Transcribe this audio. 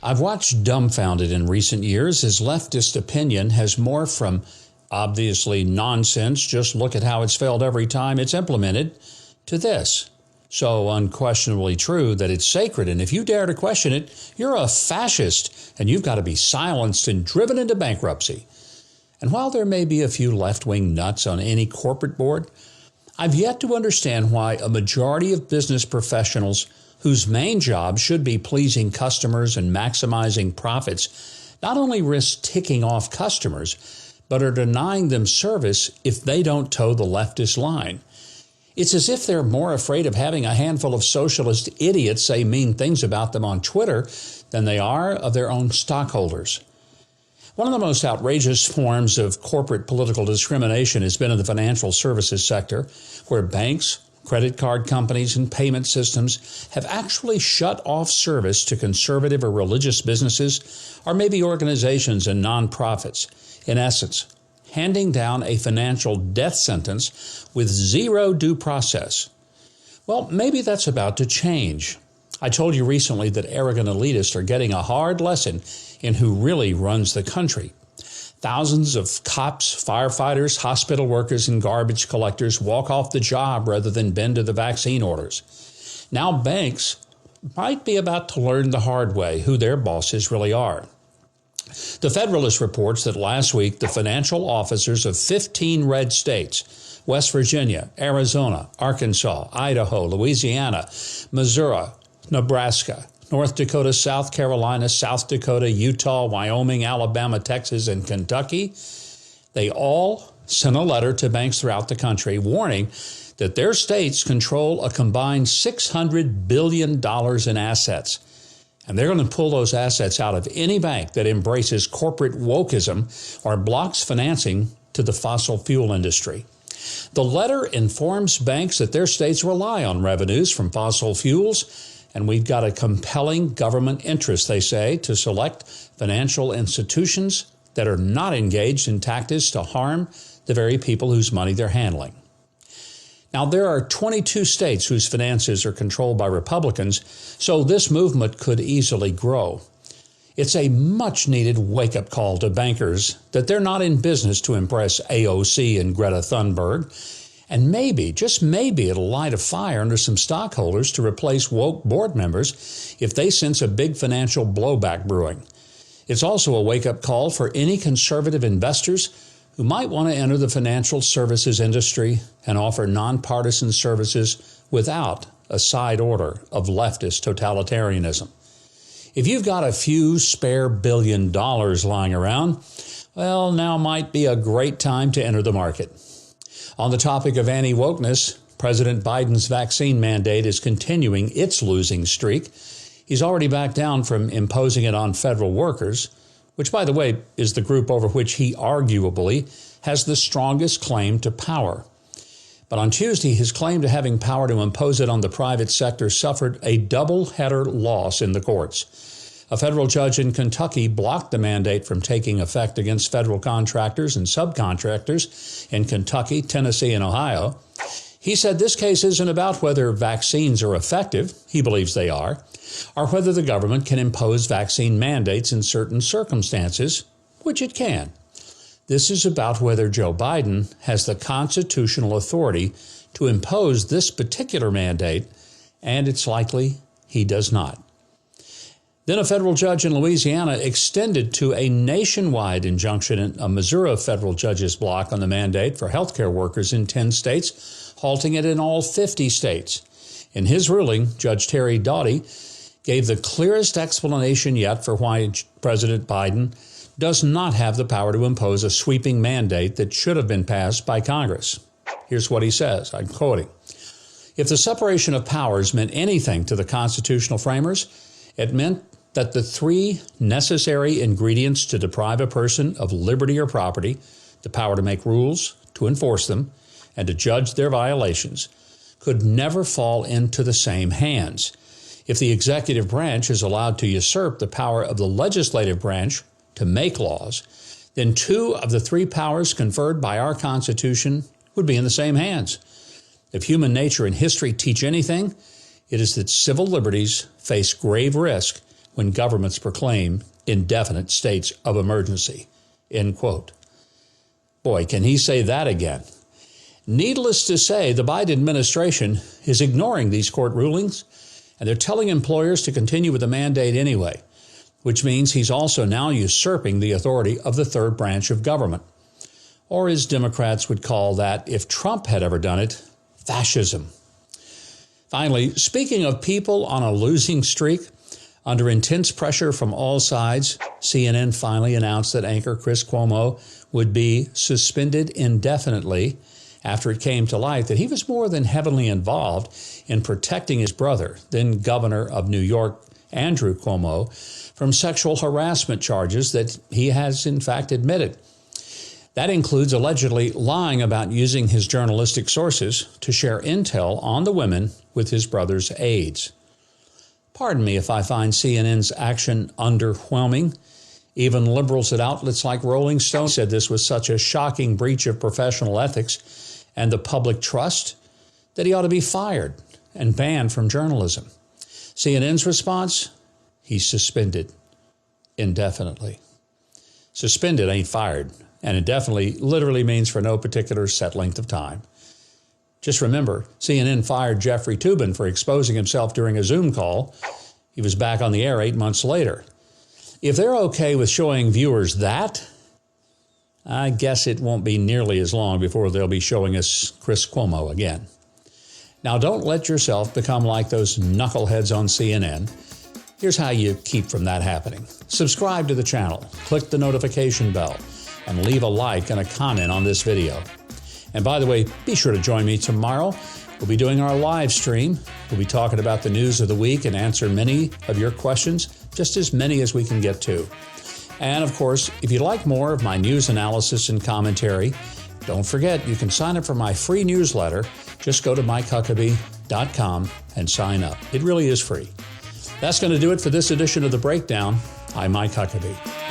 I've watched dumbfounded in recent years as leftist opinion has morphed from obviously nonsense, just look at how it's failed every time it's implemented, to this. So unquestionably true that it's sacred, and if you dare to question it, you're a fascist, and you've got to be silenced and driven into bankruptcy. And while there may be a few left-wing nuts on any corporate board, I've yet to understand why a majority of business professionals whose main job should be pleasing customers and maximizing profits not only risk ticking off customers, but are denying them service if they don't toe the leftist line. It's as if they're more afraid of having a handful of socialist idiots say mean things about them on Twitter than they are of their own stockholders. One of the most outrageous forms of corporate political discrimination has been in the financial services sector, where banks, credit card companies, and payment systems have actually shut off service to conservative or religious businesses, or maybe organizations and nonprofits. In essence, handing down a financial death sentence with zero due process. Well, maybe that's about to change. I told you recently that arrogant elitists are getting a hard lesson in who really runs the country. Thousands of cops, firefighters, hospital workers, and garbage collectors walk off the job rather than bend to the vaccine orders. Now banks might be about to learn the hard way who their bosses really are. The Federalist reports that last week the financial officers of 15 red states, West Virginia, Arizona, Arkansas, Idaho, Louisiana, Missouri, Nebraska, North Dakota, South Carolina, South Dakota, Utah, Wyoming, Alabama, Texas, and Kentucky, they all sent a letter to banks throughout the country warning that their states control a combined $600 billion in assets. And they're going to pull those assets out of any bank that embraces corporate wokeism or blocks financing to the fossil fuel industry. The letter informs banks that their states rely on revenues from fossil fuels, and we've got a compelling government interest, they say, to select financial institutions that are not engaged in tactics to harm the very people whose money they're handling. Now, there are 22 states whose finances are controlled by Republicans, so this movement could easily grow. It's a much-needed wake-up call to bankers that they're not in business to impress AOC and Greta Thunberg, and maybe, just maybe, it'll light a fire under some stockholders to replace woke board members if they sense a big financial blowback brewing. It's also a wake-up call for any conservative investors who might want to enter the financial services industry and offer nonpartisan services without a side order of leftist totalitarianism. If you've got a few spare $1 billion lying around, well, now might be a great time to enter the market. On the topic of anti-wokeness, President Biden's vaccine mandate is continuing its losing streak. He's already backed down from imposing it on federal workers, which, by the way, is the group over which he arguably has the strongest claim to power. But on Tuesday, his claim to having power to impose it on the private sector suffered a double-header loss in the courts. A federal judge in Kentucky blocked the mandate from taking effect against federal contractors and subcontractors in Kentucky, Tennessee, and Ohio. He said this case isn't about whether vaccines are effective, he believes they are, or whether the government can impose vaccine mandates in certain circumstances, which it can. This is about whether Joe Biden has the constitutional authority to impose this particular mandate, and it's likely he does not. Then a federal judge in Louisiana extended to a nationwide injunction in a Missouri federal judge's block on the mandate for healthcare workers in 10 states, halting it in all 50 states. In his ruling, Judge Terry Doughty gave the clearest explanation yet for why President Biden does not have the power to impose a sweeping mandate that should have been passed by Congress. Here's what he says, I'm quoting, "If the separation of powers meant anything to the constitutional framers, it meant that the three necessary ingredients to deprive a person of liberty or property, the power to make rules, to enforce them, and to judge their violations, could never fall into the same hands. If the executive branch is allowed to usurp the power of the legislative branch to make laws, then two of the three powers conferred by our Constitution would be in the same hands. If human nature and history teach anything, it is that civil liberties face grave risk when governments proclaim indefinite states of emergency, end quote. Boy, can he say that again. Needless to say, the Biden administration is ignoring these court rulings, and they're telling employers to continue with the mandate anyway, which means he's also now usurping the authority of the third branch of government. Or as Democrats would call that, if Trump had ever done it, fascism. Finally, speaking of people on a losing streak, under intense pressure from all sides, CNN finally announced that anchor Chris Cuomo would be suspended indefinitely after it came to light that he was more than heavily involved in protecting his brother, then governor of New York, Andrew Cuomo, from sexual harassment charges that he has in fact admitted. That includes allegedly lying about using his journalistic sources to share intel on the women with his brother's aides. Pardon me if I find CNN's action underwhelming. Even liberals at outlets like Rolling Stone said this was such a shocking breach of professional ethics and the public trust that he ought to be fired and banned from journalism. CNN's response? He's suspended indefinitely. Suspended ain't fired, and indefinitely literally means for no particular set length of time. Just remember, CNN fired Jeffrey Toobin for exposing himself during a Zoom call. He was back on the air 8 months later. If they're okay with showing viewers that, I guess it won't be nearly as long before they'll be showing us Chris Cuomo again. Now, don't let yourself become like those knuckleheads on CNN. Here's how you keep from that happening. Subscribe to the channel, click the notification bell, and leave a like and a comment on this video. And by the way, be sure to join me tomorrow. We'll be doing our live stream. We'll be talking about the news of the week and answer many of your questions, just as many as we can get to. And of course, if you'd like more of my news analysis and commentary, don't forget you can sign up for my free newsletter. Just go to MikeHuckabee.com and sign up. It really is free. That's going to do it for this edition of The Breakdown. I'm Mike Huckabee.